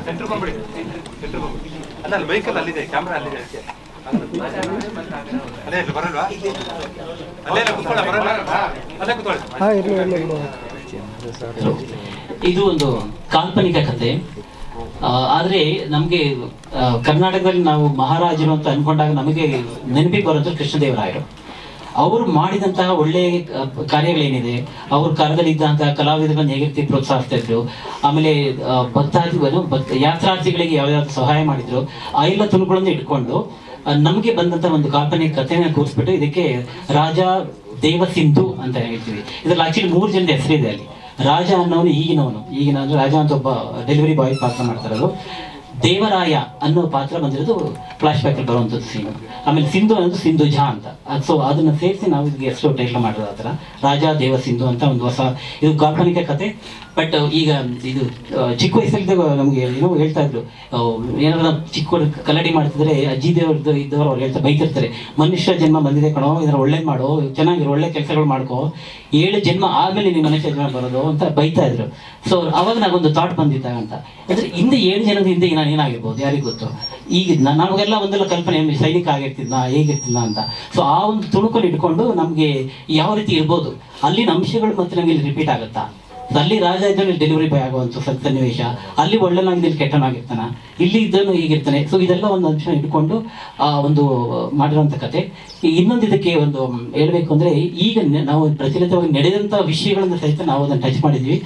Centre ಬಂದ್ಬಿಡಿ, centre ಬಂದ್ಬಿಡಿ. ಅಲ್ಲ ಅಲ್ಲಿ ಬೈಕಲ್ಲಿ ಅಲ್ಲಿದೆ, ಕ್ಯಾಮ್ರಾ ಅಲ್ಲಿದೆ. ಅಲ್ಲೇ ಇಲ್ಲ ಬರಲ್ವಾ? ಅಲ್ಲೇ ಕುತ್ಕೊಳ್ಳ ಬರಲ್ಲ, ಅಲ್ಲೇ ಕುತ್ಕೊಳ್ಳಿ. ಇದು ಒಂದು ಕಾಲ್ಪನಿಕ ಕಥೆ. ಆದರೆ ನಮಗೆ ಕರ್ನಾಟಕದಲ್ಲಿ ನಾವು ಮಹಾರಾಜರು ಅಂತ ಅನ್ಕೊಂಡಾಗ ನಮಗೆ ನೆನಪಿಗೆ ಬರೋದು ಕೃಷ್ಣದೇವರಾಯರು. ಅವರು ಮಾಡಿದಂತಹ ಒಳ್ಳೆಯ ಕಾರ್ಯಗಳೇನಿದೆ, ಅವ್ರ ಕಾಲದಲ್ಲಿ ಇದ್ದಂತಹ ಕಲಾವಿದರನ್ನು ಹೇಗೆ ರೀತಿ ಪ್ರೋತ್ಸಾಹಿಸ್ತಾ ಇದ್ರು, ಆಮೇಲೆ ಯಾತ್ರಾರ್ಥಿಗಳಿಗೆ ಯಾವ್ಯಾವ್ದು ಸಹಾಯ ಮಾಡಿದ್ರು, ಆ ಎಲ್ಲ ತುಣುಗಳನ್ನು ಇಟ್ಕೊಂಡು ನಮಗೆ ಬಂದಂತ ಒಂದು ಕಾಲ್ಪನಿಕ ಕಥೆನ ಕೂರಿಸ್ಬಿಟ್ಟು ಇದಕ್ಕೆ ರಾಜ ದೇವಸಿಂಧು ಅಂತ ಹೇಳ್ತೀವಿ. ಇದ್ರಲ್ಲಿ ಆಕ್ಚುಲಿ 3 ಜನದ ಹೆಸರಿದೆ ಅಲ್ಲಿ. ರಾಜ ಅನ್ನೋನು ಈಗಿನ ರಾಜ ಅಂತ ಒಬ್ಬ ಡೆಲಿವರಿ ಬಾಯ್ ಪಾತ್ರ ಮಾಡ್ತಾರದು. ದೇವರಾಯ ಅನ್ನೋ ಪಾತ್ರ ಬಂದಿರೋದು ಫ್ಲಾಶ್ ಬ್ಯಾಕ್ ಅಲ್ಲಿ ಬರುವಂಥದ್ದು ಸೀನು. ಆಮೇಲೆ ಸಿಂಧು ಅನ್ನೋದು ಸಿಂಧುಜಾ ಅಂತ. ಸೊ ಅದನ್ನ ಸೇರಿಸಿ ನಾವು ಇದಕ್ಕೆ ಎಷ್ಟು ಟೈಟ್ಲ್ ಮಾಡಿರೋದು ಆ ಥರ ರಾಜ ದೇವ ಸಿಂಧು ಅಂತ ಒಂದು ಹೊಸ ಇದು ಕಾಲ್ಪನಿಕ ಕತೆ. ಬಟ್ ಈಗ ಇದು ಚಿಕ್ಕ ವಯಸ್ಸಲ್ಲಿ ನಮ್ಗೆ ಏನೋ ಹೇಳ್ತಾ ಇದ್ರು, ಏನಾದ್ರು ಚಿಕ್ಕ ಕಲ್ಲಡಿ ಮಾಡ್ತಿದ್ರೆ ಅಜ್ಜಿ ದೇವ್ರದ್ದು ಇದ್ದವರು ಅವ್ರು ಹೇಳ್ತಾರೆ, ಬೈತಿರ್ತಾರೆ, ಮನುಷ್ಯ ಜನ್ಮ ಬಂದಿದೆ ಕಣೋ, ಇದನ್ನ ಒಳ್ಳೇದು ಮಾಡೋ, ಚೆನ್ನಾಗಿರೋ ಒಳ್ಳೆ ಕೆಲಸಗಳು ಮಾಡ್ಕೋ, 7 ಜನ್ಮ ಆದ್ಮೇಲೆ ನೀವು ಮನುಷ್ಯ ಜನ್ಮ ಬರೋದು ಅಂತ ಬೈತಾ ಇದ್ರು. ಸೊ ಅವಾಗ ನಾಗೊಂದು ಥಾಟ್ ಬಂದಿದ್ದಾಗ ಅಂತ ಅಂದ್ರೆ ಹಿಂದೆ 7 ಜನದ ಹಿಂದೆ ನಾನು ಏನಾಗಿರ್ಬೋದು ಯಾರಿಗೂ ಗೊತ್ತು. ಈಗ ನಮಗೆಲ್ಲ ಒಂದೆಲ್ಲ ಕಲ್ಪನೆ ಸೈನಿಕ ಆಗಿರ್ತಿದ್ನ ಹೇಗಿರ್ತಿದ್ನ ಅಂತ. ಸೊ ಆ ಒಂದು ತುಣುಕಲ್ಲಿ ಇಟ್ಕೊಂಡು ನಮ್ಗೆ ಯಾವ ರೀತಿ ಇರ್ಬೋದು, ಅಲ್ಲಿನ ಅಂಶಗಳು ಮತ್ತೆ ನಮಗೆ ರಿಪೀಟ್ ಆಗುತ್ತಾ, ಅಲ್ಲಿ ರಾಜ ಇದ್ದವನು ಡೆಲಿವರಿ ಬಾಯ್ ಆಗುವಂಥ ಸನ್ನಿವೇಶ, ಅಲ್ಲಿ ಒಳ್ಳೆನಾಗಿದ್ದಲ್ಲಿ ಕೆಟ್ಟನಾಗಿರ್ತಾನ, ಇಲ್ಲಿ ಇದ್ದವನು ಹೀಗಿರ್ತಾನೆ. ಸೊ ಇದೆಲ್ಲ ಒಂದು ಅಂಶ ಇಟ್ಕೊಂಡು ಒಂದು ಮಾಡಿರೋಂಥ ಕತೆ. ಇನ್ನೊಂದು ಇದಕ್ಕೆ ಒಂದು ಹೇಳ್ಬೇಕು ಅಂದ್ರೆ, ಈಗ ನಾವು ಪ್ರಚಲಿತವಾಗಿ ನಡೆದಂಥ ವಿಷಯಗಳನ್ನು ಸಹಿತ ನಾವು ಅದನ್ನು ಟಚ್ ಮಾಡಿದ್ವಿ.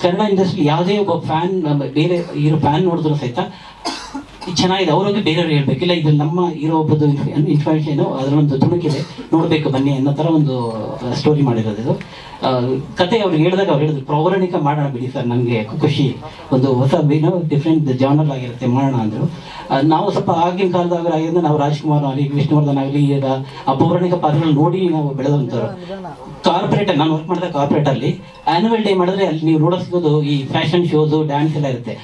ಕನ್ನಡ ಇಂಡಸ್ಟ್ರಿ ಯಾವುದೇ ಒಬ್ಬ ಫ್ಯಾನ್ ಬೇರೆ ಹೀರೋ ಫ್ಯಾನ್ ನೋಡಿದ್ರು ಸಹಿತ ಚೆನ್ನಾಗಿದೆ, ಅವ್ರಿಗೆ ಬೇರೆಯವ್ರು ಹೇಳ್ಬೇಕಿಲ್ಲ, ಇದ್ರಲ್ಲಿ ನಮ್ಮ ಹೀರೋ ಒಬ್ಬದು ಇನ್ಫಾರ್ಮೇಷನ್ ಅದರೊಂದು ತುಣುಕಿದೆ, ನೋಡಬೇಕು ಬನ್ನಿ ಅನ್ನೋ ಥರ ಒಂದು ಸ್ಟೋರಿ ಮಾಡಿರೋದು ಇದು ಕತೆ. ಅವ್ರಿಗೆ ಹೇಳಿದಾಗ ಅವ್ರು ಹೇಳಿದ್ರು ಪೌರಾಣಿಕ ಮಾಡೋಣ ಬಿಡಿ ಸರ್, ನನಗೆ ಖುಷಿ, ಒಂದು ಹೊಸ ಏನೋ ಡಿಫ್ರೆಂಟ್ ಜಾನರ್ ಆಗಿರುತ್ತೆ ಮಾಡೋಣ ಅಂದರು. ನಾವು ಸ್ವಲ್ಪ ಆಗಿನ ಕಾಲದಾಗ ಆಗಿಂದ ನಾವು ರಾಜ್ಕುಮಾರ್ ಆಗಲಿ ವಿಷ್ಣುವರ್ಧನ್ ಆಗಲಿ ಈಗ ಆ ಪೌರಾಣಿಕ ಪಾತ್ರಗಳು ನೋಡಿ ನಾವು ಬೆಳೆದಂಥವ್ರು. ಕಾರ್ಪೊರೇಟ್ ನಾನು ವರ್ಕ್ ಮಾಡಿದ ಕಾರ್ಪೊರೇಟಲ್ಲಿ ಆ್ಯನ್ಯುವಲ್ ಡೇ ಮಾಡಿದ್ರೆ ಅಲ್ಲಿ ನೀವು ನೋಡೋದು ಈ ಫ್ಯಾಷನ್ ಶೋಸು ಡ್ಯಾನ್ಸ್ ಎಲ್ಲ ಇರುತ್ತೆ.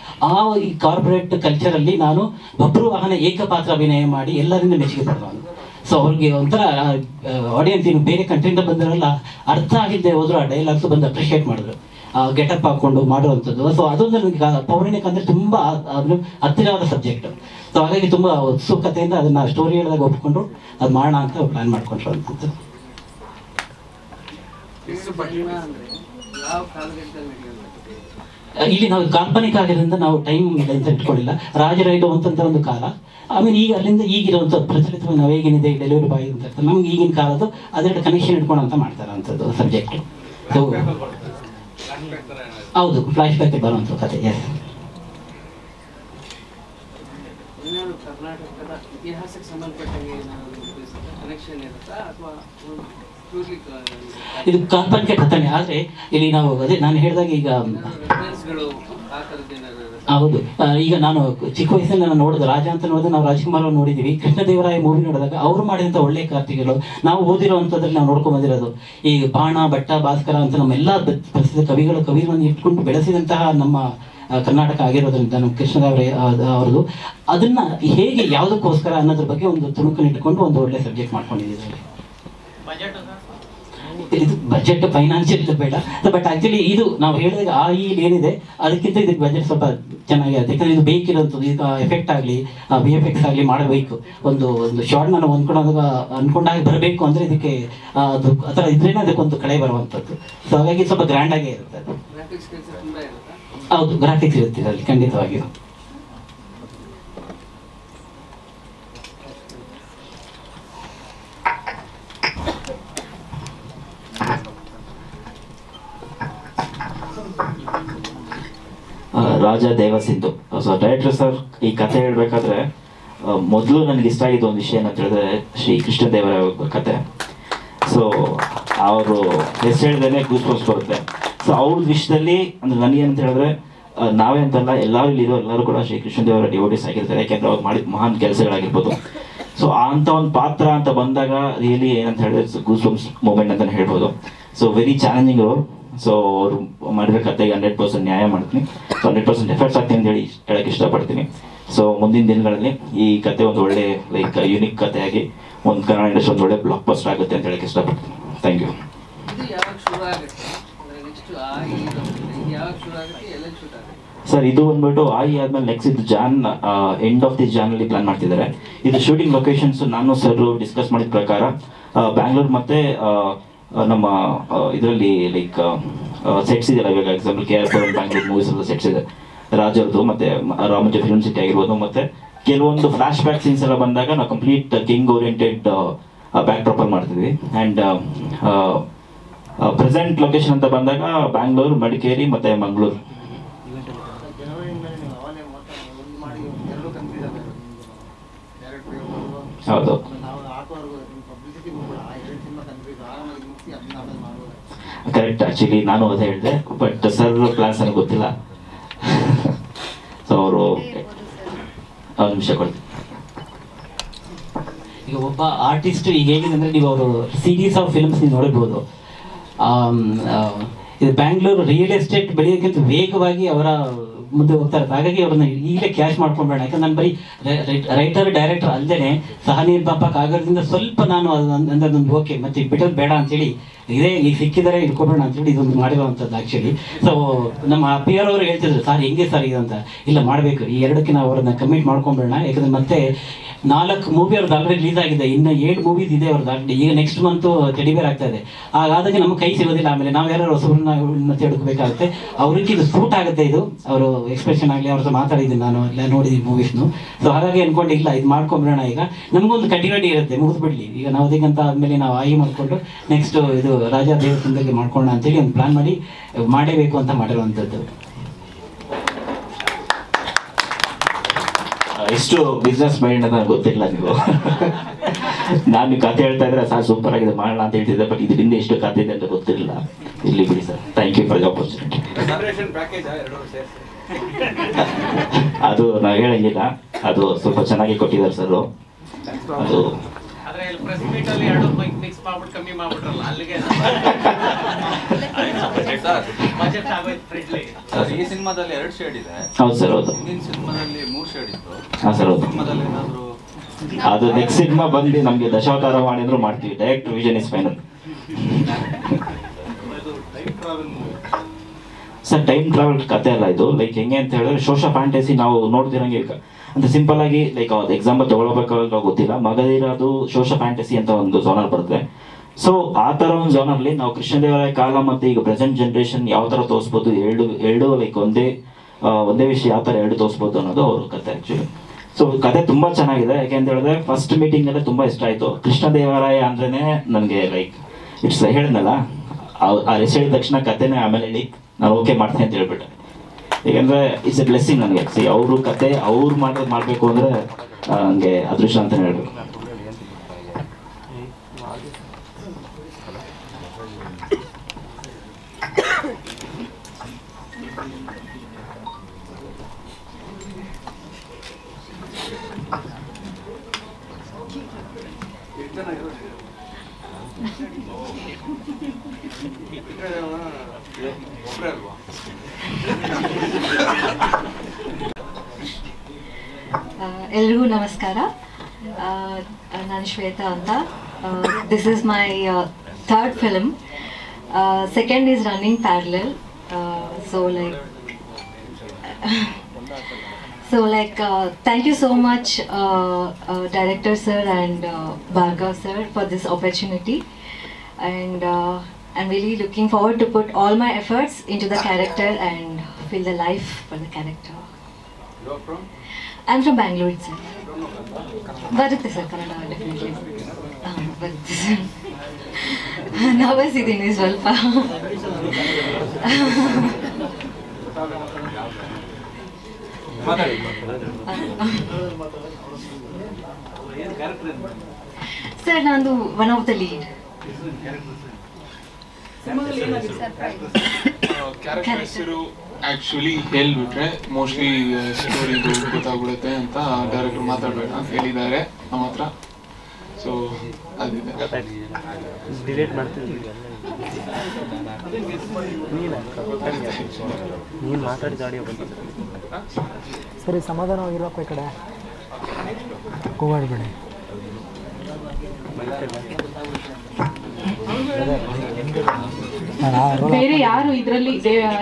ಈ ಕಾರ್ಪೊರೇಟ್ ಕಲ್ಚರಲ್ಲಿ ನಾನು ಒಬ್ಬರು ವಾಹನ ಏಕಪಾತ್ರ ಅಭಿನಯ ಮಾಡಿ ಎಲ್ಲರಿಂದ ಮೆಚ್ಚುಗೆ ಪಡೆದವನು. ಸೊ ಅವ್ರಿಗೆ ಒಂಥರ ಆಡಿಯನ್ಸ್ ಇನ್ನು ಬೇರೆ ಕಂಟ್ರಿಯಿಂದ ಬಂದಿರಲ್ಲ, ಅರ್ಥ ಆಗಿದ್ದೆ ಹೋದ್ರು ಆ ಡೈಲಾಗ್ಸ್ ಬಂದು ಅಪ್ರಿಷಿಯೇಟ್ ಮಾಡಿದ್ರು, ಗೆಟಪ್ ಹಾಕೊಂಡು ಮಾಡುವಂಥದ್ದು. ಸೊ ಅದೊಂದು ನನಗೆ ಪೌರಾಣಿಕ ಅಂದರೆ ತುಂಬ ಹತ್ತಿರವಾದ ಸಬ್ಜೆಕ್ಟ್. ಸೊ ಹಾಗಾಗಿ ತುಂಬ ಉತ್ಸುಕತೆಯಿಂದ ಅದನ್ನು ಸ್ಟೋರಿ ಹೇಳಿದಾಗ ಒಪ್ಕೊಂಡು ಅದು ಮಾಡೋಣ ಅಂತ ಪ್ಲ್ಯಾನ್ ಮಾಡ್ಕೊಂಡ್ರು ಅಂತ. ಇಲ್ಲಿ ನಾವು ಕಾಲ್ಪನಿಕ ಆಗಿರೋದ್ರಿಂದ ನಾವು ಟೈಮ್ ಅಂತ ಇಟ್ಕೊಳ್ಳಿಲ್ಲ. ರಾಜರೈಲು ಅಂತಂತ ಒಂದು ಕಾಲ, ಆಮೇಲೆ ಈಗ ಅಲ್ಲಿಂದ ಈಗಿರುವಂಥ ಪ್ರಚಲಿತವಾಗಿ ನಾವು ಹೇಗೇನಿದೆ ಡೆಲಿವರಿ ಬಾಯ್ ಅಂತ ಇರ್ತಾರೆ, ನಮ್ಗೆ ಈಗಿನ ಕಾಲದ್ದು ಅದೆರಡು ಕನೆಕ್ಷನ್ ಇಟ್ಕೊಂಡು ಅಂತ ಮಾಡ್ತಾರೆ ಅಂಥದ್ದು ಸಬ್ಜೆಕ್ಟ್. ಸೊ ಹೌದು, ಫ್ಲಾಶ್ ಬ್ಯಾಕ್ ಬರುವಂಥ ಕತೆ. ಎಸ್, ಕರ್ನಾಟಕದ ಇತಿಹಾಸಕ್ಕೆ ಸಂಬಂಧಪಟ್ಟಂಗೆ ಕನೆಕ್ಷನ್ ಇರುತ್ತಾ ಅಥವಾ ಇದು ಕಾಲ್ಪನಿಕ ಕಥನೆ? ಆದರೆ ಇಲ್ಲಿ ನಾವು ಅದೇ ನಾನು ಹೇಳಿದಾಗ ಈಗ ಹೌದು, ಈಗ ನಾನು ಚಿಕ್ಕ ವಯಸ್ಸಲ್ಲಿ ನಾನು ನೋಡಿದೆ ರಾಜ ಅಂತ ನೋಡಿದ್ರೆ ನಾವು ರಾಜ್ಕುಮಾರ್ ಅವ್ರು ನೋಡಿದ್ದೀವಿ. ಕೃಷ್ಣದೇವರಾಯ ಮೂವಿ ನೋಡಿದಾಗ ಅವರು ಮಾಡಿದಂಥ ಒಳ್ಳೆಯ ಕಾರ್ತಿಗಳು ನಾವು ಓದಿರೋವಂಥದ್ರಲ್ಲಿ ನಾವು ನೋಡ್ಕೊಂಡು ಬಂದಿರೋದು. ಈ ಬಾಣ, ಭಟ್ಟ, ಭಾಸ್ಕರ ಅಂತ ನಮ್ಮೆಲ್ಲ ಪ್ರಸಿದ್ಧ ಕವಿಗಳನ್ನು ಇಟ್ಕೊಂಡು ಬೆಳೆಸಿದಂತಹ ನಮ್ಮ ಕರ್ನಾಟಕ ಆಗಿರೋದ್ರಿಂದ ನಮ್ಮ ಕೃಷ್ಣದೇವರಾಯ ಅವ್ರದ್ದು ಅದನ್ನ ಹೇಗೆ ಯಾವುದಕ್ಕೋಸ್ಕರ ಅನ್ನೋದ್ರ ಬಗ್ಗೆ ಒಂದು ತುಣುಕನ್ನು ಇಟ್ಕೊಂಡು ಒಂದು ಒಳ್ಳೆ ಸಬ್ಜೆಕ್ಟ್ ಮಾಡ್ಕೊಂಡಿದ್ದೀವಿ. ಇದು ಬಜೆಟ್ ಫೈನಾನ್ಷಿಯಲ್ ಬೇಡ, ಬಟ್ ಆಕ್ಚುಲಿ ಇದು ನಾವು ಹೇಳಿದಾಗ ಏನಿದೆ ಅದಕ್ಕಿಂತ ಇದಕ್ಕೆ ಬಜೆಟ್ ಸ್ವಲ್ಪ ಚೆನ್ನಾಗಿರುತ್ತೆ. ಯಾಕಂದ್ರೆ ಇದು ಬೇಕಿರೋದು ಈಗ ಎಫೆಕ್ಟ್ ಆಗಲಿ VFX ಆಗಲಿ ಮಾಡಬೇಕು. ಒಂದು ಶಾರ್ಟ್ ನಾನು ಅನ್ಕೊಂಡಾಗ ಬರಬೇಕು ಅಂದರೆ ಇದಕ್ಕೆ ಅದು ಆ ಥರ ಇದ್ರೇನೆ ಅದಕ್ಕೊಂದು ಕಳೆ ಬರುವಂಥದ್ದು. ಸೊ ಹಾಗಾಗಿ ಸ್ವಲ್ಪ ಗ್ರ್ಯಾಂಡ್ ಆಗೇ ಇರುತ್ತೆ ಅದು. ಹೌದು, ಗ್ರಾಫಿಕ್ಸ್ ಇರುತ್ತೆ ಅದರಲ್ಲಿ ಖಂಡಿತವಾಗಿಯೂ. ರಾಜ ದೇವಸಿಂಧು. ಸೊ ಡೈರೆಕ್ಟರ್ ಸರ್ ಈ ಕಥೆ ಹೇಳ್ಬೇಕಾದ್ರೆ ಮೊದಲು ನನಗೆ ಇಷ್ಟ ಆಗಿದ್ದು ಒಂದು ವಿಷಯ ಏನಂತ ಹೇಳಿದ್ರೆ ಶ್ರೀ ಕೃಷ್ಣದೇವರಾಯ ಕತೆ. ಸೊ ಅವರು ಹೆಸರು ಹೇಳಿದ್ರೆ ಗೂಸ್ ಬಂಪ್ಸ್ ಬರುತ್ತೆ. ಸೊ ಅವ್ರ ವಿಷಯದಲ್ಲಿ ಅಂದ್ರೆ ನನಗೇನಂತ ಹೇಳಿದ್ರೆ ನಾವೇ ಅಂತಲ್ಲ, ಎಲ್ಲರೂ ಕೂಡ ಶ್ರೀ ಕೃಷ್ಣದೇವರ ಡಿವೋಟೀಸ್ ಆಗಿರ್ತಾರೆ. ಯಾಕೆಂದ್ರೆ ಅವ್ರು ಮಾಡಿದ ಮಹಾನ್ ಕೆಲಸಗಳಾಗಿರ್ಬೋದು. ಸೊ ಅಂತ ಒಂದು ಪಾತ್ರ ಅಂತ ಬಂದಾಗ ರಿಯಲಿ ಏನಂತ ಹೇಳಿದ್ರೆ ಗೂಸ್ ಬಂಪ್ಸ್ ಮೂಮೆಂಟ್ ಅಂತಲೇ ಹೇಳ್ಬೋದು. ಸೊ ವೆರಿ ಚಾಲೆಂಜಿಂಗ್ ಅವರು. ಸೊ ಅವರು ಮಾಡಿರೋ ಕತೆಗೆ 100% ನ್ಯಾಯ ಮಾಡ್ತೀನಿ. ಸೊ 100% ಎಫರ್ಟ್ಸ್ ಆಗ್ತೀನಿ ಅಂತ ಹೇಳಕ್ಕೆ ಇಷ್ಟಪಡ್ತೀನಿ. ಸೊ ಮುಂದಿನ ದಿನಗಳಲ್ಲಿ ಈ ಕತೆ ಒಂದು ಒಳ್ಳೆ ಲೈಕ್ ಯೂನಿಕ್ ಕಥೆಯಾಗಿ ಒಂದು ಕನ್ನಡ ಇಂಡಸ್ಟ್ರಿ ಒಂದು ಒಳ್ಳೆ ಬ್ಲಾಕ್ ಬಸ್ಟರ್ ಆಗುತ್ತೆ ಅಂತ ಹೇಳಕ್ಕೆ ಇಷ್ಟಪಡ್ತೀನಿ. Thank you. ಎಲ್ಲೆಲ್ಲಿ ಶೂಟ್ ಆಗಿದೆ? ಸರ್ ಇದು ಬಂದ್ಬಿಟ್ಟು ಆಯಿ ಆದ್ಮೇಲೆ ನೆಕ್ಸ್ಟ್ ಇದು ಎಂಡ್ ಆಫ್ ದಿಸ್ ಜಾನ್ ಅಲ್ಲಿ ಪ್ಲಾನ್ ಮಾಡ್ತಿದ್ದಾರೆ. ಇದು ಶೂಟಿಂಗ್ ಲೊಕೇಶನ್ಸ್ ನಾನು ಸರ್ ಡಿಸ್ಕಸ್ ಮಾಡಿದ ಪ್ರಕಾರ ಬ್ಯಾಂಗ್ಳೂರ್ ಮತ್ತೆ ನಮ್ಮ ಇದರಲ್ಲಿ ಲೈಕ್ ಸೆಟ್ಸ್ ಇದೆಯಲ್ಲ, ಇವಾಗ ಎಕ್ಸಾಂಪಲ್ KR ಬ್ಯಾಂಗ್ಳೂರ್ ಮೂವೀಸ್ ಎಲ್ಲ ಸೆಟ್ಸ್ ಇದೆ, ರಾಜರ್ದು ಮತ್ತೆ ರಾಮೋಜಿ ಫಿಲ್ಮ್ ಸಿಟಿ ಆಗಿರ್ಬೋದು. ಮತ್ತೆ ಕೆಲವೊಂದು ಫ್ಲಾಶ್ ಬ್ಯಾಕ್ ಸೀನ್ಸ್ ಎಲ್ಲ ಬಂದಾಗ ನಾವು complete king oriented back drop ಅಲ್ಲಿ ಮಾಡ್ತಿದ್ವಿ. ಆ್ಯಂಡ್ ಪ್ರೆಸೆಂಟ್ ಲೊಕೇಶನ್ ಅಂತ ಬಂದಾಗ ಬ್ಯಾಂಗ್ಳೂರ್, ಮಡಿಕೇರಿ ಮತ್ತೆ ಮಂಗಳೂರು. ಹೌದು ಕರೆಕ್ಟ್, ಆಕ್ಚುಲಿ ನಾನು ಅದೇ ಹೇಳಿದೆ, ಬಟ್ ಸರ್ ಪ್ಲಾನ್ಸ್ ನನಗೆ ಗೊತ್ತಿಲ್ಲ. ಸೊ ಅವರು ಒಂದು ನಿಮಿಷ ಕೊಡ್ತೀನಿ. ಈಗ ಒಬ್ಬ ಆರ್ಟಿಸ್ಟ್ ಈಗ ಹೇಗಿದೆ ಅಂದರೆ, ನೀವು ಅವರು ಸೀರೀಸ್ ಆಫ್ ಫಿಲ್ಮ್ಸ್ ನೀವು ನೋಡಿರ್ಬೋದು. ಇದು ಬ್ಯಾಂಗ್ಳೂರು ರಿಯಲ್ ಎಸ್ಟೇಟ್ ಬೆಳೆಯೋಕ್ಕಿಂತ ವೇಗವಾಗಿ ಅವರ ಮುಂದೆ ಹೋಗ್ತಾ ಇರುತ್ತೆ. ಹಾಗಾಗಿ ಅವ್ರನ್ನ ಈಗಲೇ ಕ್ಯಾಶ್ ಮಾಡ್ಕೊಂಬೇಡ. ಯಾಕಂದ್ರೆ ನಾನು ಬರೀ ರೈಟರ್ ಡೈರೆಕ್ಟರ್ ಅಲ್ಲದೆ ಸಹನೀಲ್ ಪಾಪ ಕಾಗರದಿಂದ ಸ್ವಲ್ಪ ನಾನು ಅಂದೊಂದು ಓಕೆ ಮತ್ತೆ ಬಿಡೋದು ಬೇಡ ಅಂತೇಳಿ ಇದೇ ಈಗ ಸಿಕ್ಕಿದರೆ ಇಟ್ಕೊಬೇಡ ಅಂತೇಳಿ ಇದೊಂದು ಮಾಡಿರುವಂಥದ್ದು ಆ್ಯಕ್ಚುಲಿ. ಸೊ ನಮ್ಮ PR ಅವರು ಹೇಳ್ತಿದ್ರು, ಸರ್ ಹೆಂಗೆ ಸರ್ ಇದು ಅಂತ. ಇಲ್ಲ ಮಾಡಬೇಕು, ಈ ಎರಡಕ್ಕೆ ನಾವು ಅವ್ರನ್ನ ಕಮಿಟ್ ಮಾಡ್ಕೊಂಬೇಡ. ಯಾಕಂದ್ರೆ ಮತ್ತೆ 4 ಮೂವಿ ಅವ್ರದ್ದು ಆಲ್ರೆಡಿ ರಿಲೀಸ್ ಆಗಿದೆ, ಇನ್ನು 7 ಮೂವೀಸ್ ಇದೆ ಅವ್ರದ್ದು ಆಲ್ರೆಡಿ. ಈಗ ನೆಕ್ಸ್ಟ್ ಮಂತು ಟೆಡಿಬೇರ್ ಆಗ್ತಾ ಇದೆ. ಹಾಗಾದಾಗ ನಮ್ಮ ಕೈ ಸಿಗೋದಿಲ್ಲ. ಆಮೇಲೆ ನಾವು ಯಾರು ಹೊಸಬ್ರನ್ನ ಮತ್ತೆ ಹುಡುಕಬೇಕಾಗುತ್ತೆ. ಅವ್ರಿಗೆ ಇದು ಸೂಟ್ ಆಗುತ್ತೆ. ಇದು ಅವರು ಎಕ್ಸ್ಪ್ರೆಷನ್ ಆಗಲಿ, ಅವ್ರ ಹತ್ರ ಮಾತಾಡಿದ್ದೀನಿ ನಾನು, ಎಲ್ಲ ನೋಡಿದ್ದೀನಿ ಮೂವೀಸ್ನು. ಸೊ ಹಾಗಾಗಿ ಅನ್ಕೊಂಡು ಇಲ್ಲ ಇದು ಮಾಡ್ಕೊಂಬಿಡೋಣ. ಈಗ ನಮಗೊಂದು ಕಂಟಿನ್ಯೂಟಿ ಇರುತ್ತೆ, ಮುಗಿದ್ಬಿಡ್ಲಿ. ಈಗ ನಾವು ಅದಕ್ಕಂತ ಆದಮೇಲೆ ನಾವು ಆಯಿ ಮಾಡಿಕೊಂಡು ನೆಕ್ಸ್ಟ್ ಇದು ರಾಜಾ ದೇವಸ್ಥಾನದಲ್ಲಿ ಮಾಡ್ಕೊಳ್ಳೋಣ ಅಂತೇಳಿ ಒಂದು ಪ್ಲಾನ್ ಮಾಡಿ ಮಾಡೇಬೇಕು ಅಂತ ಮಾಡಿರುವಂಥದ್ದು. ಎಷ್ಟು ಬಿಸ್ನೆಸ್ ಮೈಂಡ್ ಅಂತ ಗೊತ್ತಿಲ್ಲ ನೀವು. ನಾನು ಕತೆ ಹೇಳ್ತಾ ಇದ್ರೆ ಸರ್ ಸೂಪರ್ ಆಗಿದೆ ಮಾಡೋಣ ಅಂತ ಹೇಳ್ತಿದ್ದೆ, ಬಟ್ ಇದರಿಂದ ಎಷ್ಟು ಕತೆ ಇದೆ ಅಂತ ಗೊತ್ತಿರಲಿಲ್ಲ. ಇಲ್ಲಿ ಬಿಡಿ sir, thank you for the opportunity. ಅದು ನಾವು ಹೇಳಂಗಿಲ್ಲ, ಅದು ಸ್ವಲ್ಪ ಚೆನ್ನಾಗಿ ಕೊಟ್ಟಿದ್ದಾರೆ ಸರ್. ಅದು ಪ್ರೆಸ್ ಮೀಟ್ ಅಲ್ಲಿ 2 ಬೈಕ್ ಮಿಕ್ಸ್ ಮಾಡ್ಬಿಟ್ಟು ಕಮ್ಮಿ ಮಾಡ್ಬಿಟ್ರಲ್ಲ, ಅಲ್ಲಿಗೆ ಬಜೆಟ್ ಆಗೋಯ್ತು ಫ್ರೆಂಡ್ಲಿ. ಈ ಸಿನಿಮಾದಲ್ಲಿ 2 ಶೇಡ್ ಇದೆ. ಹೌದು ಸರ್, ಹೌದು. ಹಿಂದಿನ ಸಿನಿಮಾದಲ್ಲಿ 3 ಶೇಡ್ ಇತ್ತು. ಹಾಂ ಸರ್, ಹೌದು. ಸಿನಿಮಾದಲ್ಲಿ ಏನಾದ್ರು ಅದು ನೆಕ್ಸ್ಟ್ ಸಿನಿಮಾ ಬಂದು ನಮಗೆ ದಶಾವತಾರ ಮಾಡಿದ್ರು ಮಾಡ್ತೀವಿ. Direct vision is final. Sir time travel ಕತೆ ಅಲ್ಲ ಇದು. ಲೈಕ್ ಹೆಂಗೆ ಅಂತ ಹೇಳಿದ್ರೆ ಸೋಷಿಯಲ್ ಫ್ಯಾಂಟಸಿ ನಾವು ನೋಡ್ತಿರಂಗೆ ಅಂತ ಸಿಂಪಲ್ ಆಗಿ ಲೈಕ್ ಅವ್ರು ಎಕ್ಸಾಂಪಲ್ ತಗೊಳ್ಬೇಕಾಗ ಗೊತ್ತಿಲ್ಲ, ಮಗದಿರೋದು ಸೋಷಿಯಲ್ ಫ್ಯಾಂಟಸಿ ಅಂತ ಒಂದು ಝೋನರ್ ಬರುತ್ತೆ. ಸೊ ಆ ಥರ ಒಂದು ಝೋನಲ್ಲಿ ನಾವು ಕೃಷ್ಣದೇವರಾಯ ಕಾಲ ಮತ್ತು ಈಗ ಪ್ರೆಸೆಂಟ್ ಜನ್ರೇಷನ್ ಯಾವ ಥರ ತೋರಿಸ್ಬೋದು, ಎರಡು ಲೈಕ್ ಒಂದೇ ವಿಷಯ ಯಾವ ಥರ ಎರಡು ತೋರಿಸ್ಬೋದು ಅನ್ನೋದು ಅವ್ರ ಕತೆ ಆ್ಯಕ್ಚುಲಿ. ಸೊ ಕತೆ ತುಂಬ ಚೆನ್ನಾಗಿದೆ. ಯಾಕೆ ಅಂತ ಹೇಳಿದ್ರೆ ಫಸ್ಟ್ ಮೀಟಿಂಗಲ್ಲೇ ತುಂಬ ಇಷ್ಟ ಆಯಿತು. ಕೃಷ್ಣದೇವರಾಯ ಅಂದ್ರೇ ನನಗೆ ಲೈಕ್ ಇಟ್ಸ್ ಹೇಳಿದ್ನಲ್ಲ, ಆ ಹೆಸರು ಹೇಳಿದ ತಕ್ಷಣ ಕತೆನೇ ಆಮೇಲೆ ಹೇಳಿ ನಾನು ಓಕೆ ಮಾಡ್ತೇನೆ ಅಂತ ಹೇಳ್ಬಿಟ್ಟೆ. ಯಾಕಂದರೆ ಇಟ್ಸ್ ಎ ಬ್ಲೆಸ್ಸಿಂಗ್ ನನಗೆ. ಸಿ ಅವರು ಕತೆ ಅವ್ರು ಮಾಡಬೇಕು ಅಂದರೆ ನನಗೆ ಅದೃಷ್ಟ ಅಂತಲೇ ಹೇಳ್ಬೇಕು. ಎಲ್ರಿಗೂ ನಮಸ್ಕಾರ. ನಾನು ಶ್ವೇತಾ ಅಂತ. This is my 3rd film. Second is running parallel. Thank you so much director sir and Bhargav sir for this opportunity, and I'm really looking forward to put all my efforts into the character and feel the life for the character. You're from? I'm from Bangalore itself. Bharat sir, Kannada definitely. Bharat sir. Nervous idini ಸ್ವಲ್ಪ. Sir ನಂದು one of the lead. Character ಹೆಸರು actually ಹೇಳ್ಬಿಟ್ರೆ mostly ಸ್ಟೋರಿದು ಗೊತ್ತಾಗ್ಬಿಡುತ್ತೆ ಅಂತ director ಮಾತಾಡಬೇಡ ಅಂತ ಹೇಳಿದ್ದಾರೆ ನಮ್ಮ ಹತ್ರ. ಸೊ ಅದಿದೆ. ಡಿಲೇಟ್ ಮಾಡ್ತೀನಿ. ನೀನು ಮಾತಾಡಿದ ಆಡಿಯೋ ಬಂದಿದೆ. ಸರಿ, ಸಮಾಧಾನವಾಗಿರ್ಬೇಕು. ಈ ಕಡೆ ಕೂಗಾಡ್ಬೇಡಿ. ಬೇರೆ ಯಾರು ಇದರಲ್ಲಿ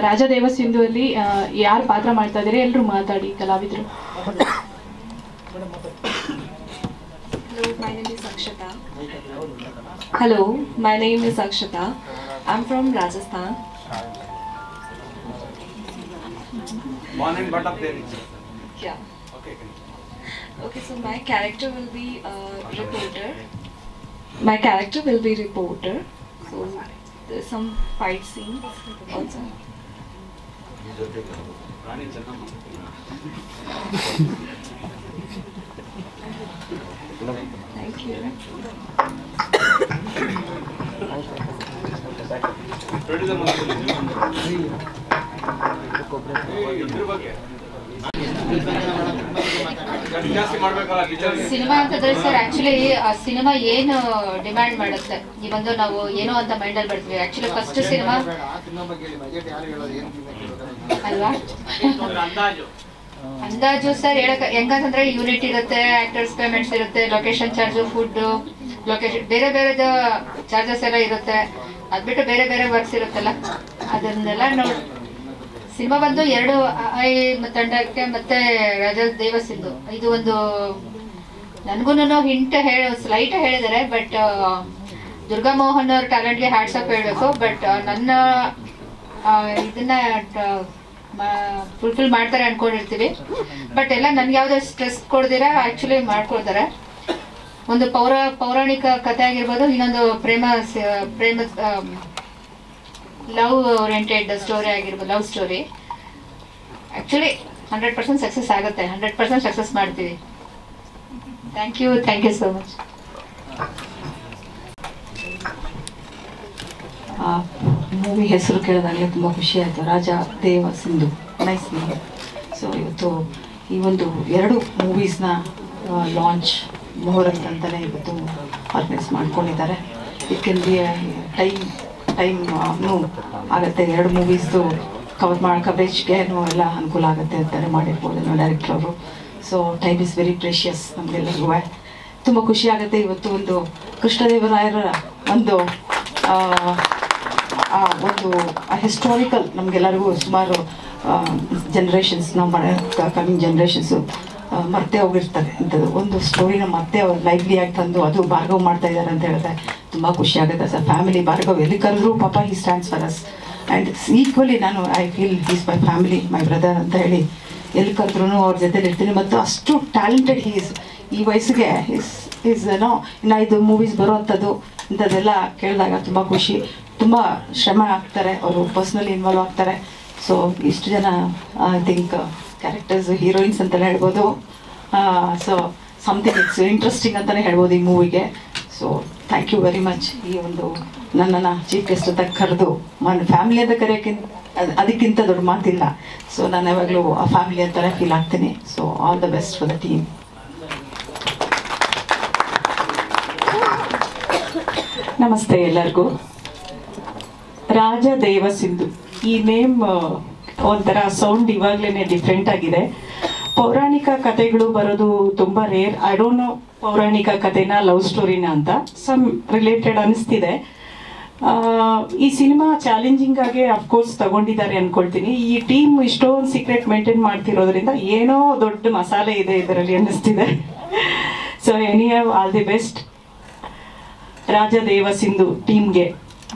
ರಾಜ ದೇವಸಿಂಧು ಅಲ್ಲಿ ಯಾರು ಪಾತ್ರ ಮಾಡ್ತಾ ಇದ್ದಾರೆ ಎಲ್ಲರೂ ಮಾತಾಡಿ ಕಲಾವಿದರು. Hello, my name is Akshata. I'm from Rajasthan. Born and brought up there. Yeah. Okay. Okay, so my character will be a reporter. My character will be reporter. So there's some fight scenes also. Thank you. Cinema ಅಂತಂದ್ರೆ sir actually ಆ cinema ಏನು demand ಮಾಡುತ್ತೆ ಈ ಒಂದು ನಾವು ಏನೋ ಅಂತ mind ಅಲ್ಲಿ ಬರ್ತೀವಿ. ಆಕ್ಚುಲಿ ಫಸ್ಟ್ ಸಿನಿಮಾ ಅಲ್ವಾ ಅಂದಾಜು ಸರ್ ಹೇಳಕ್ ಹೆಂಗಂತಂದ್ರೆ ಯೂನಿಟ್ ಇರುತ್ತೆ, ಆಕ್ಟರ್ಸ್ ಪೇಮೆಂಟ್ಸ್ ಇರುತ್ತೆ, ಲೊಕೇಶನ್ ಚಾರ್ಜು, ಫುಡ್, ಲೊಕೇಶನ್ ಬೇರೆ ಬೇರೆದ ಚಾರ್ಜಸ್ ಎಲ್ಲ ಇರುತ್ತೆ. ಅದ್ಬಿಟ್ಟು ಬೇರೆ ಬೇರೆ ವರ್ಕ್ಸ್ ಇರುತ್ತಲ್ಲ ಅದನ್ನೆಲ್ಲ ನೋಡಿ ಸಿನಿಮಾ ಬಂದು 2 ತಂಡಕ್ಕೆ ಮತ್ತೆ ರಾಜ ದೇವಸಿಂಧು ಇದು ಒಂದು ನನ್ಗೂ ಹಿಂಟ್ ಸ್ಲೈಟ್ ಹೇಳಿದ್ದಾರೆ. ಬಟ್ ದುರ್ಗಾ ಮೋಹನ್ ಅವ್ರ ಟ್ಯಾಲೆಂಟ್ಗೆ ಹ್ಯಾಟ್ಸ್ ಆಫ್ ಹೇಳ್ಬೇಕು. ಬಟ್ ನನ್ನ ಇದನ್ನ ಫುಲ್ಫಿಲ್ ಮಾಡ್ತಾರೆ ಅನ್ಕೊಂಡಿರ್ತೀವಿ. ಬಟ್ ಎಲ್ಲ ನನ್ಗೆ ಯಾವ್ದು ಸ್ಟ್ರೆಸ್ ಕೊಡ್ದಿರಾ ಆಕ್ಚುಲಿ ಮಾಡ್ಕೊಡ್ತಾರೆ. ಒಂದು ಪೌರಾಣಿಕ ಕಥೆ ಆಗಿರ್ಬೋದು, ಇನ್ನೊಂದು ಪ್ರೇಮ ಲವ್ ಓರಿಯೆಂಟೆಡ್ ಸ್ಟೋರಿ ಆಗಿರ್ಬೋದು, ಲವ್ ಸ್ಟೋರಿ. ಆಕ್ಚುಲಿ 100% ಸಕ್ಸಸ್ ಆಗುತ್ತೆ, 100% ಸಕ್ಸಸ್ ಮಾಡ್ತೀವಿ. Thank you so much. Movie ಹೆಸರು ಕೇಳಿದಾಗಲೇ ತುಂಬ ಖುಷಿ ಆಯಿತು. ರಾಜ ದೇವ ಸಿಂಧು, ನೈಸ್ ನೇಮ್. ಸೊ ಇವತ್ತು ಈ ಒಂದು 2 ಮೂವೀಸ್ನ ಲಾಂಚ್ ಮುಹೂರ್ತ ಅಂತಲೇ ಇವತ್ತು ಆರ್ಗನೈಸ್ ಮಾಡ್ಕೊಂಡಿದ್ದಾರೆ. ಇಟ್ ಕ್ಯಾನ್ ಬಿ ಟೈಮ್ನೂ ಆಗುತ್ತೆ. 2 ಮೂವೀಸ್ದು ಕವರೇಜ್ಗೆ ಎಲ್ಲ ಅನುಕೂಲ ಆಗುತ್ತೆ ಅಂತಾರೆ ಮಾಡಿರ್ಬೋದು ಡೈರೆಕ್ಟರ್ ಅವರು. So time is very precious ನಮಗೆಲ್ಲರಿಗೂ. ತುಂಬ ಖುಷಿ ಆಗುತ್ತೆ. ಇವತ್ತು ಒಂದು ಕೃಷ್ಣದೇವರಾಯರ ಒಂದು ಹಿಸ್ಟಾರಿಕಲ್ ನಮಗೆಲ್ಲರಿಗೂ ಸುಮಾರು ಜನ್ರೇಷನ್ಸ್ ನಾವು ಕಮಿಂಗ್ ಜನ್ರೇಷನ್ಸು ಮರ್ತೇ ಹೋಗಿರ್ತಾರೆ ಇಂಥದ್ದು ಒಂದು ಸ್ಟೋರಿನ ಮತ್ತೆ ಅವ್ರು ಲೈವ್ಲಿಯಾಗಿ ತಂದು ಅದು ಭಾರ್ಗವ್ ಮಾಡ್ತಾ ಇದ್ದಾರೆ ಅಂತ ಹೇಳಿದ್ರೆ ತುಂಬ ಖುಷಿ ಆಗುತ್ತೆ. ಸರ್ ಫ್ಯಾಮಿಲಿ ಭಾರ್ಗವ್ ಎಲ್ಲಿ ಕರೆದ್ರು ಪಾಪ he stands for us and equally ನಾನು I feel he's my family, my brother ಅಂತ ಹೇಳಿ ಎಲ್ಲಿ ಕರೆದ್ರೂ ಅವ್ರ ಜೊತೆಲಿ ಇರ್ತೀನಿ. ಮತ್ತು ಅಷ್ಟು ಟ್ಯಾಲೆಂಟೆಡ್ ಹೀಸ್ ಈ ವಯಸ್ಸಿಗೆ ಇನ್ನು 5 ಮೂವೀಸ್ ಬರುವಂಥದ್ದು ಇಂಥದ್ದೆಲ್ಲ ಕೇಳಿದಾಗ ತುಂಬ ಖುಷಿ. ತುಂಬ ಶ್ರಮ ಆಗ್ತಾರೆ ಅವರು, ಪರ್ಸ್ನಲಿ ಇನ್ವಾಲ್ವ್ ಆಗ್ತಾರೆ. ಸೊ ಇಷ್ಟು ಜನ ಐ ಥಿಂಕ್ ಕ್ಯಾರೆಕ್ಟರ್ಸ್ ಹೀರೋಯಿನ್ಸ್ ಅಂತಲೇ ಹೇಳ್ಬೋದು. ಸೊ ಸಮಥಿಂಗ್ ಇಟ್ಸ್ ಇಂಟ್ರೆಸ್ಟಿಂಗ್ ಅಂತಲೇ ಹೇಳ್ಬೋದು ಈ ಮೂವಿಗೆ. So thank you very much. ಈ ಒಂದು ನನ್ನನ್ನು ಚೀಫ್ ಗೆಸ್ಟ್ ಅಂತ ಕರೆದು ಫ್ಯಾಮಿಲಿ ಅಂತ ಕರೆಯೋಕ್ಕಿಂತ ಅದಕ್ಕಿಂತ ದೊಡ್ಡ ಮಾತಿಲ್ಲ. ಸೊ ನಾನು ಯಾವಾಗಲೂ ಆ ಫ್ಯಾಮಿಲಿ ಅಂತಲೇ ಫೀಲ್ ಆಗ್ತೀನಿ. So all the best for the team. ನಮಸ್ತೆ ಎಲ್ಲರಿಗೂ. ರಾಜ ದೇವಸಿಂಧು ಈ ನೇಮ್ ಒಂಥರ ಸೌಂಡ್ ಇವಾಗಲೇ ಡಿಫ್ರೆಂಟ್ ಆಗಿದೆ. ಪೌರಾಣಿಕ ಕಥೆಗಳು ಬರೋದು ತುಂಬ ರೇರ್. ಐ ಡೋಂಟ್ ನೋ ಪೌರಾಣಿಕ ಕಥೆನ ಲವ್ ಸ್ಟೋರಿನ ಅಂತ ಸಮ್ ರಿಲೇಟೆಡ್ ಅನಿಸ್ತಿದೆ. ಈ ಸಿನಿಮಾ ಚಾಲೆಂಜಿಂಗ್ ಆಗಿ ಅಫ್ಕೋರ್ಸ್ ತಗೊಂಡಿದ್ದಾರೆ ಅಂದ್ಕೊಳ್ತೀನಿ. ಈ ಟೀಮ್ ಇಷ್ಟೊಂದು ಸೀಕ್ರೆಟ್ ಮೇಂಟೈನ್ ಮಾಡ್ತಿರೋದ್ರಿಂದ ಏನೋ ದೊಡ್ಡ ಮಸಾಲೆ ಇದೆ ಇದರಲ್ಲಿ ಅನ್ನಿಸ್ತಿದೆ. So any have all the best Raja Devasindhu ಟೀಮ್ಗೆ.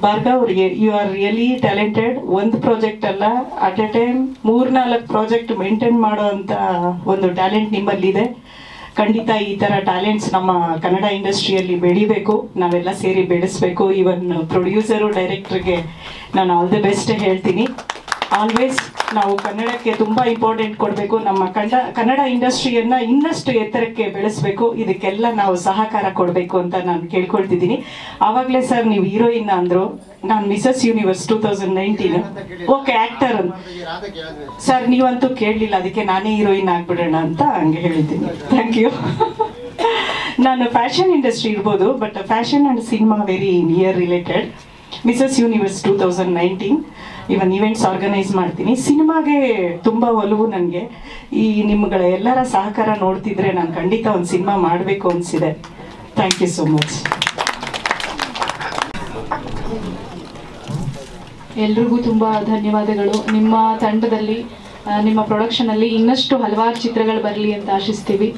ಭಾರ್ಗವ್ ಅವ್ರಿಗೆ ಯು ಆರ್ ರಿಯಲಿ ಟ್ಯಾಲೆಂಟೆಡ್. ಒಂದು ಪ್ರಾಜೆಕ್ಟ್ ಅಲ್ಲ, at a time 3-4 project maintain ಮಾಡೋ ಅಂತ ಒಂದು ಟ್ಯಾಲೆಂಟ್ ನಿಮ್ಮಲ್ಲಿದೆ. ಖಂಡಿತ ಈ ಥರ ಟ್ಯಾಲೆಂಟ್ಸ್ ನಮ್ಮ ಕನ್ನಡ ಇಂಡಸ್ಟ್ರಿಯಲ್ಲಿ ಬೆಳಿಬೇಕು, ನಾವೆಲ್ಲ ಸೇರಿ ಬೆಳೆಸಬೇಕು. ಈವನ್ ಪ್ರೊಡ್ಯೂಸರು ಡೈರೆಕ್ಟ್ರಿಗೆ ನಾನು ಆಲ್ ದಿ ಬೆಸ್ಟ್ ಹೇಳ್ತೀನಿ. ಆಲ್ವೇಸ್ ನಾವು ಕನ್ನಡಕ್ಕೆ ತುಂಬ ಇಂಪಾರ್ಟೆಂಟ್ ಕೊಡಬೇಕು. ನಮ್ಮ ಕನ್ನಡ ಇಂಡಸ್ಟ್ರಿಯನ್ನು ಇನ್ನಷ್ಟು ಎತ್ತರಕ್ಕೆ ಬೆಳೆಸಬೇಕು. ಇದಕ್ಕೆಲ್ಲ ನಾವು ಸಹಕಾರ ಕೊಡಬೇಕು ಅಂತ ನಾನು ಕೇಳ್ಕೊಳ್ತಿದ್ದೀನಿ. ಆವಾಗಲೇ ಸರ್ ನೀವು ಹೀರೋಯಿನ್ ಅಂದರು, ನಾನು Mrs Universe 2019 okay actor sir ನೀವಂತೂ ಕೇಳಲಿಲ್ಲ, ಅದಕ್ಕೆ ನಾನೇ ಹೀರೋಯಿನ್ ಆಗಿಬಿಡೋಣ ಅಂತ ಹಂಗೆ ಹೇಳಿದ್ದೀನಿ. Thank you. ನಾನು ಫ್ಯಾಷನ್ ಇಂಡಸ್ಟ್ರಿ ಇರ್ಬೋದು, but fashion and cinema very near related. Mrs Universe 2019 even events organise ಮಾಡ್ತೀನಿ. ಸಿನಿಮಾಗೆ ತುಂಬ ಒಲವು ನನಗೆ. ಈ ನಿಮ್ಗಳ ಎಲ್ಲರ ಸಹಕಾರ ನೋಡ್ತಿದ್ರೆ ನಾನು ಖಂಡಿತ ಒಂದು ಸಿನಿಮಾ ಮಾಡಬೇಕು ಅನಿಸಿದೆ. Thank you so much. ಎಲ್ರಿಗೂ ತುಂಬ ಧನ್ಯವಾದಗಳು. ನಿಮ್ಮ ತಂಡದಲ್ಲಿ ನಿಮ್ಮ ಪ್ರೊಡಕ್ಷನಲ್ಲಿ ಇನ್ನಷ್ಟು ಹಲವಾರು ಚಿತ್ರಗಳು ಬರಲಿ ಅಂತ ಆಶಿಸ್ತೀವಿ.